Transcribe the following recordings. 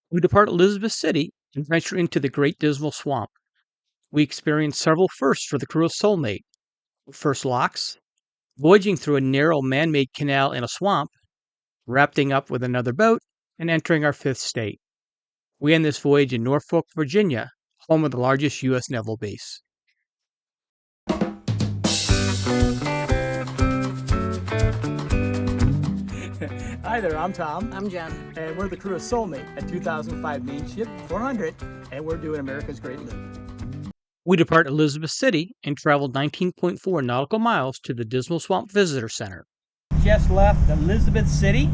We depart Elizabeth City and venture into the Great Dismal Swamp. We experience several firsts for the crew of Soulmate. First locks, voyaging through a narrow man-made canal in a swamp, rafting up with another boat, and entering our fifth state. We end this voyage in Norfolk, Virginia, home of the largest US Naval base. Hi there, I'm Tom. I'm Jen. And we're the crew of Soulmate, a 2005 main ship 400, and we're doing America's Great Loop. We depart Elizabeth City and travel 19.4 nautical miles to the Dismal Swamp Visitor Center. Just left Elizabeth City.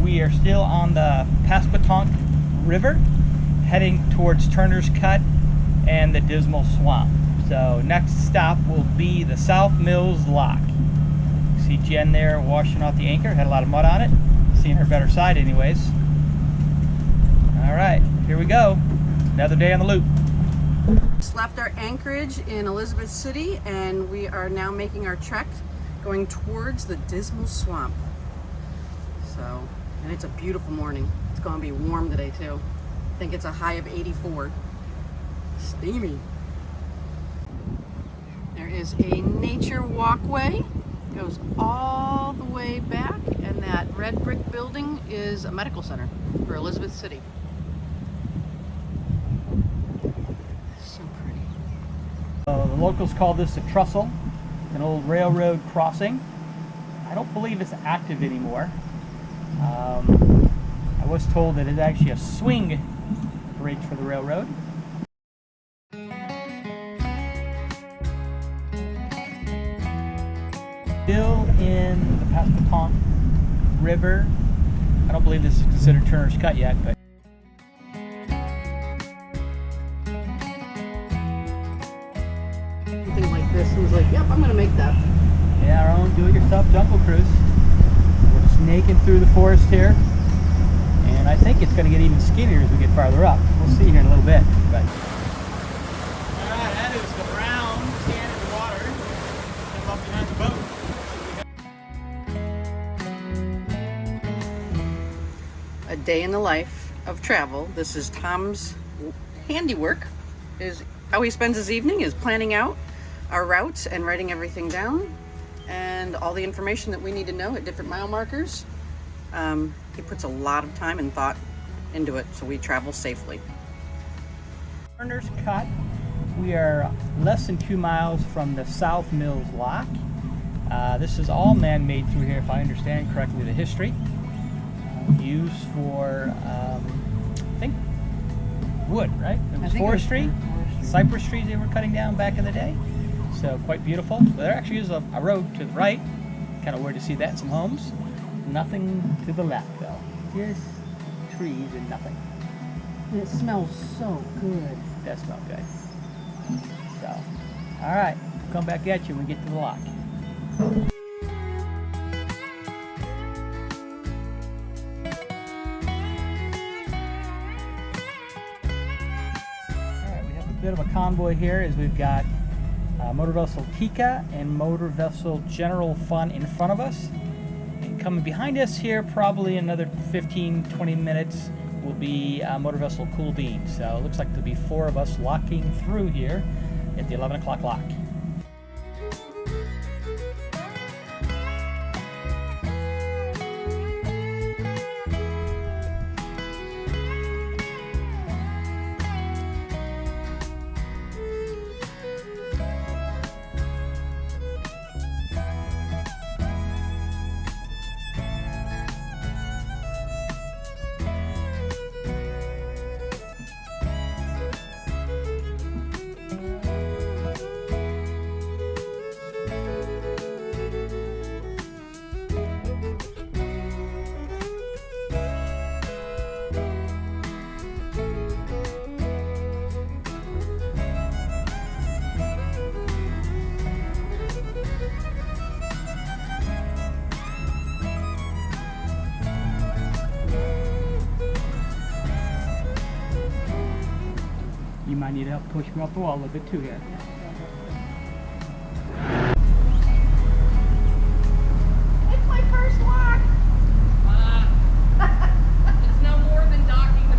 We are still on the Pasquatank River, heading towards Turner's Cut and the Dismal Swamp. So next stop will be the South Mills Lock. See Jen there washing off the anchor, had a lot of mud on it. Seeing her better side anyways. Alright, here we go. Another day on the loop. Just left our anchorage in Elizabeth City and we are now making our trek going towards the Dismal Swamp. And it's a beautiful morning. It's going to be warm today too. I think it's a high of 84. Steamy. There is a nature walkway. Goes all the way back, and that red brick building is a medical center for Elizabeth City. So pretty. The locals call this a trestle, an old railroad crossing. I don't believe it's active anymore. I was told that it's actually a swing bridge for the railroad. Still in the Pasquatank River. I don't believe this is considered Turner's Cut yet, but something like this, and was like, yep, I'm gonna make that. yeah, our own do-it-yourself jungle cruise. We're snaking through the forest here, and I think it's going to get even skinnier as we get farther up. We'll see here in a little bit. But alright, that is the brown sand in the water. Come up behind the boat. A day in the life of travel. This is Tom's handiwork. Is how he spends his evening is planning out our routes and writing everything down and all the information that we need to know at different mile markers. He puts a lot of time and thought into it so we travel safely. Turner's Cut. We are less than 2 miles from the South Mills Lock. This is all man-made through here, if I understand correctly the history. Used for, I think, wood, right? It was forestry, cypress trees they were cutting down back in the day. So quite beautiful. But there actually is a road to the right. Kind of weird to see that in some homes. Nothing to the left though. Just trees and nothing. And it smells so good. It does smell good. So, all right, we'll come back at you when we get to the lock. Bit of a convoy here as we've got motor vessel Tika and motor vessel General Fun in front of us, and coming behind us here probably another 15-20 minutes will be motor vessel Cool Bean. So it looks like there'll be 4 of us locking through here at the 11 o'clock lock. You might need to help push me off the wall a little bit too here. It's my first lock. It's no more than docking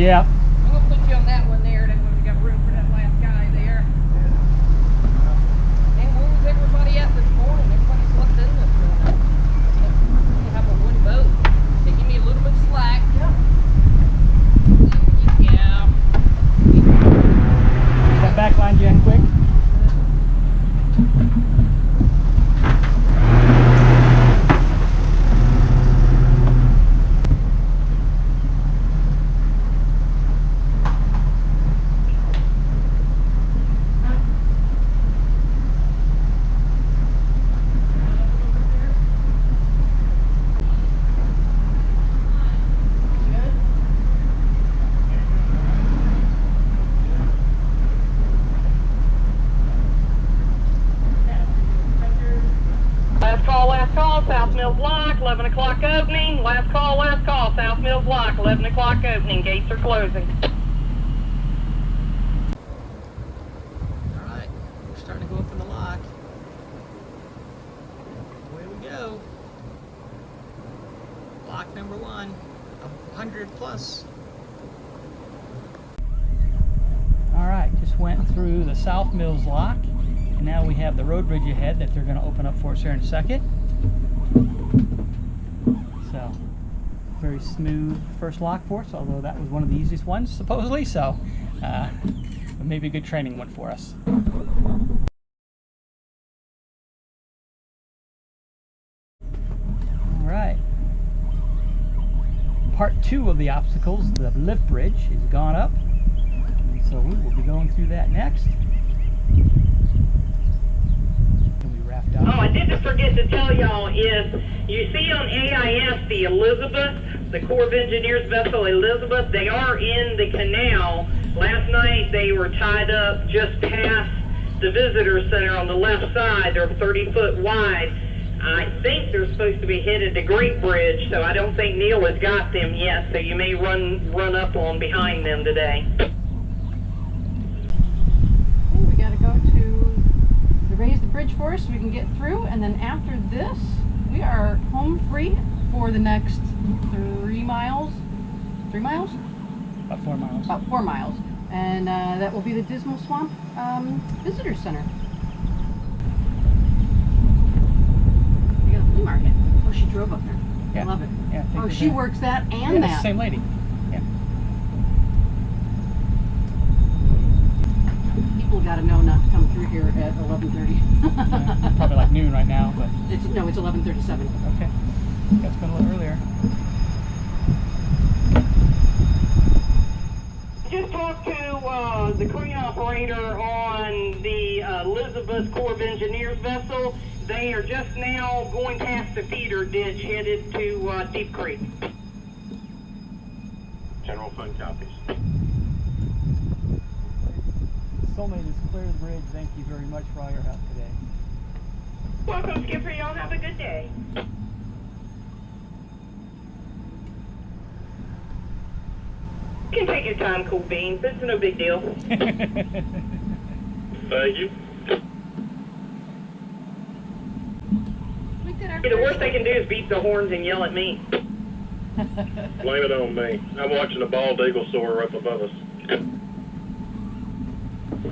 Yeah. I'm gonna put you on that one there. That way we got room for that last guy there. And where was everybody at this morning? Everybody slept in this morning. We have a wood boat. They give me a little bit of slack. Yeah. That back line, Jen, quick. Last call, South Mills Lock, 11 o'clock opening. Last call, South Mills Lock, 11 o'clock opening. Gates are closing. Alright, we're starting to go up in the lock. Away we go. Lock number 1, 100 plus. Alright, just went through the South Mills Lock. And now we have the road bridge ahead that they're going to open up for us here in a second. So, very smooth first lock for us, although that was one of the easiest ones, supposedly. So, maybe a good training one for us. Alright. Part 2 of the obstacles, the lift bridge, is gone up. And so we will be going through that next. Oh, I did forget to tell y'all, if you see on AIS the Elizabeth, the Corps of Engineers vessel Elizabeth, they are in the canal. Last night they were tied up just past the visitor center on the left side. They're 30 foot wide. I think they're supposed to be headed to Great Bridge, so I don't think Neil has got them yet, so you may run up on behind them today. We gotta go to raise the bridge for us so we can get through, and then after this we are home free for the next 3 miles. 3 miles? About 4 miles. About 4 miles. And that will be the Dismal Swamp Visitor Center. We got a flea market. Oh, she drove up there. Yeah. I love it. Yeah, Oh, she works that and yeah, that's that. the same lady. Yeah. People got to know not to come through here at 11:30. Probably like noon right now, but It's 11:37. okay. That's been a little earlier. Just talked to the crane operator on the Elizabeth Corps of Engineers vessel. They are just now going past the feeder ditch headed to Deep Creek. General Fund copies. Soulmate has cleared the bridge. Thank you very much for all your help today. Welcome, Skipper. Y'all have a good day. You can take your time, Cool Beans. It's no big deal. Thank you. We did our The worst they can do is beat the horns and yell at me. Blame it on me. I'm watching a bald eagle soar up above us.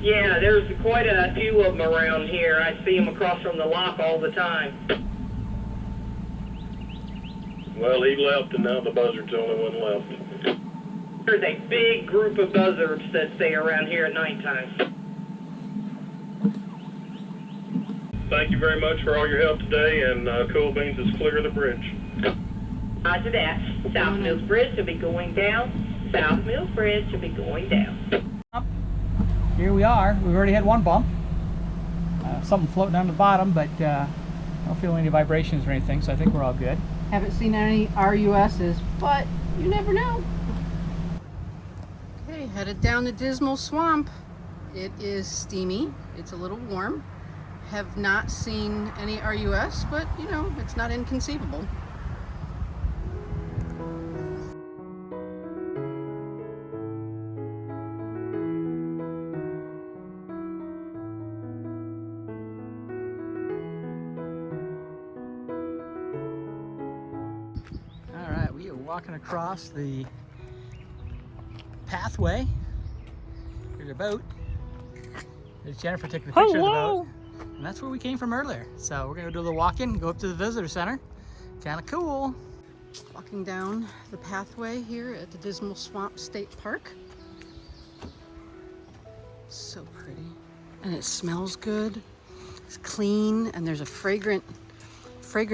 Yeah, there's quite a few of them around here. I see them across from the lock all the time. Well, he left, and now the buzzard's the only one left. There's a big group of buzzards that stay around here at nighttime. Thank you very much for all your help today, and Cool Beans is clear of the bridge. Roger that. South Mills Bridge will be going down. South Mills Bridge will be going down. Here we are. We've already had one bump. Something floating on the bottom, but I don't feel any vibrations or anything, so I think we're all good. Haven't seen any RUSs, but you never know. Okay, headed down the Dismal Swamp. It is steamy. It's a little warm. Have not seen any RUS, but you know, it's not inconceivable. All right, we are walking across the pathway. There's a boat. There's Jennifer taking a picture of the boat. And that's where we came from earlier. So we're gonna do a little walk-in, go up to the visitor center. Kind of cool. Walking down the pathway here at the Dismal Swamp State Park. So pretty. And it smells good. It's clean, and there's a fragrant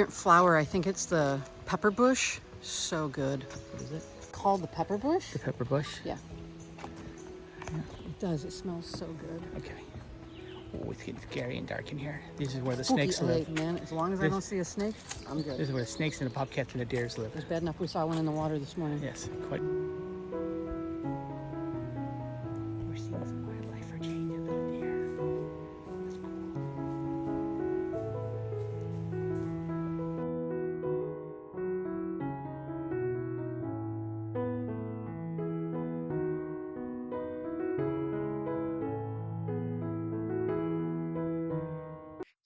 flower. I think it's the pepper bush. So good. What is it? Called the pepper bush? The pepper bush? Yeah. It does. It smells so good. Okay. Oh, it's getting scary and dark in here. This is where the snakes live. Egg, man. As long as I don't see a snake, I'm good. This is where the snakes and the bobcats and the deers live. It's bad enough we saw one in the water this morning. Yes, quite. We're seeing some wildlife for change, a little deer. That's cool.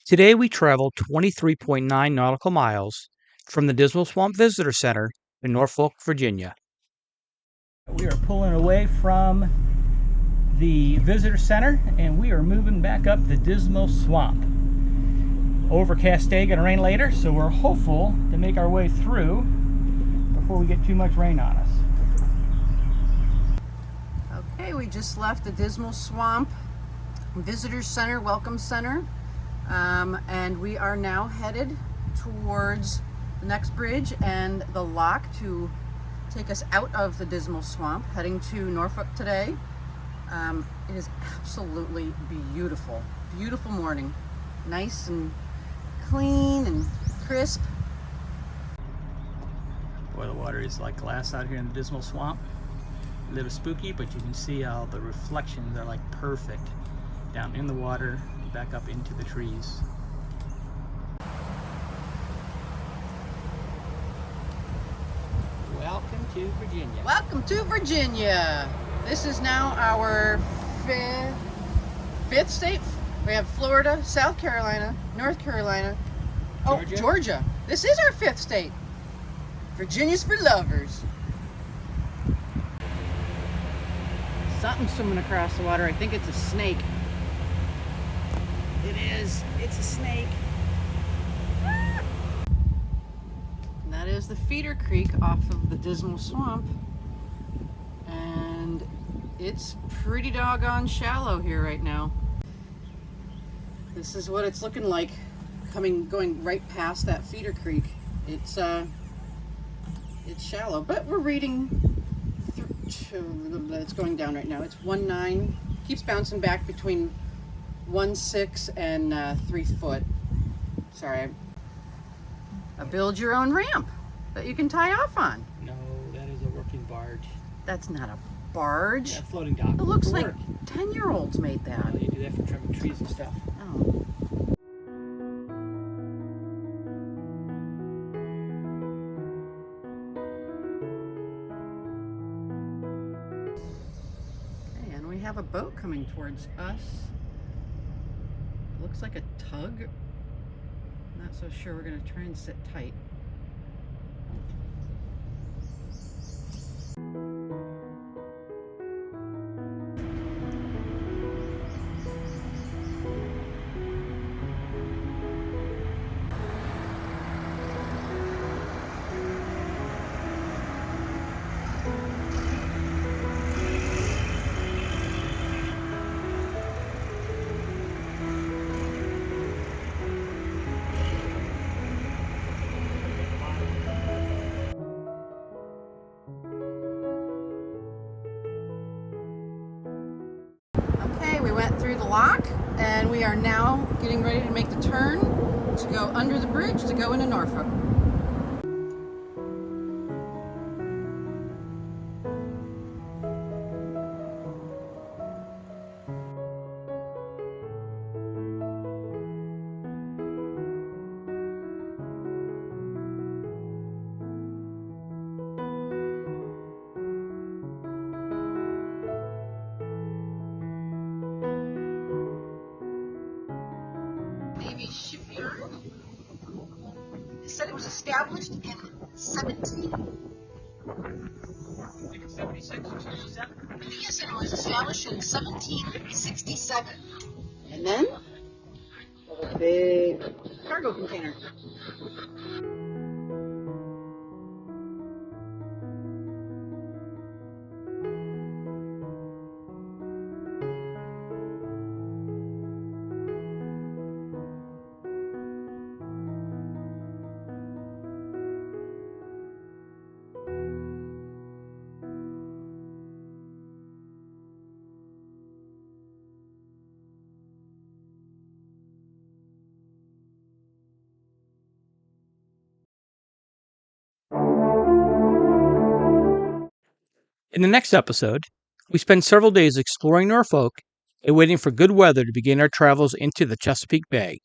Today we traveled 23.9 nautical miles from the Dismal Swamp Visitor Center in Norfolk, Virginia. We are pulling away from the visitor center and we are moving back up the Dismal Swamp. Overcast day, gonna rain later, so we're hopeful to make our way through before we get too much rain on us. Okay, we just left the Dismal Swamp Visitor Center, Welcome Center, and we are now headed towards the next bridge and the lock to take us out of the Dismal Swamp, heading to Norfolk today. It is absolutely beautiful. Beautiful morning. Nice and clean and crisp. Boy, the water is like glass out here in the Dismal Swamp. A little spooky, but you can see all the reflections are like perfect down in the water, back up into the trees. Welcome to Virginia. Welcome to Virginia. This is now our fifth state. We have Florida, South Carolina, North Carolina. Georgia? Oh, Georgia. This is our fifth state. Virginia's for lovers. Something swimming across the water. I think it's a snake. It is. It's a snake. Ah! And that is the feeder creek off of the Dismal Swamp. And it's pretty doggone shallow here right now. This is what it's looking like going right past that feeder creek. It's shallow, but we're reading it's going down right now. It's 1.9, keeps bouncing back between 1.6 and 3 foot. Sorry. A build your own ramp that you can tie off on. No, that is a working barge. That's not a barge. Yeah, floating dock. It looks like Work. 10-year-olds made that. Oh, you do that for trimming trees and stuff. Oh. Okay, and we have a boat coming towards us. Looks like a tug. Not so sure. We're going to try and sit tight. We went through the lock and we are now getting ready to make the turn to go under the bridge to go into Norfolk. Shipyard. It said it was established in 17 PSN was established in 1767. And then, a big cargo container. In the next episode, we spend several days exploring Norfolk and waiting for good weather to begin our travels into the Chesapeake Bay.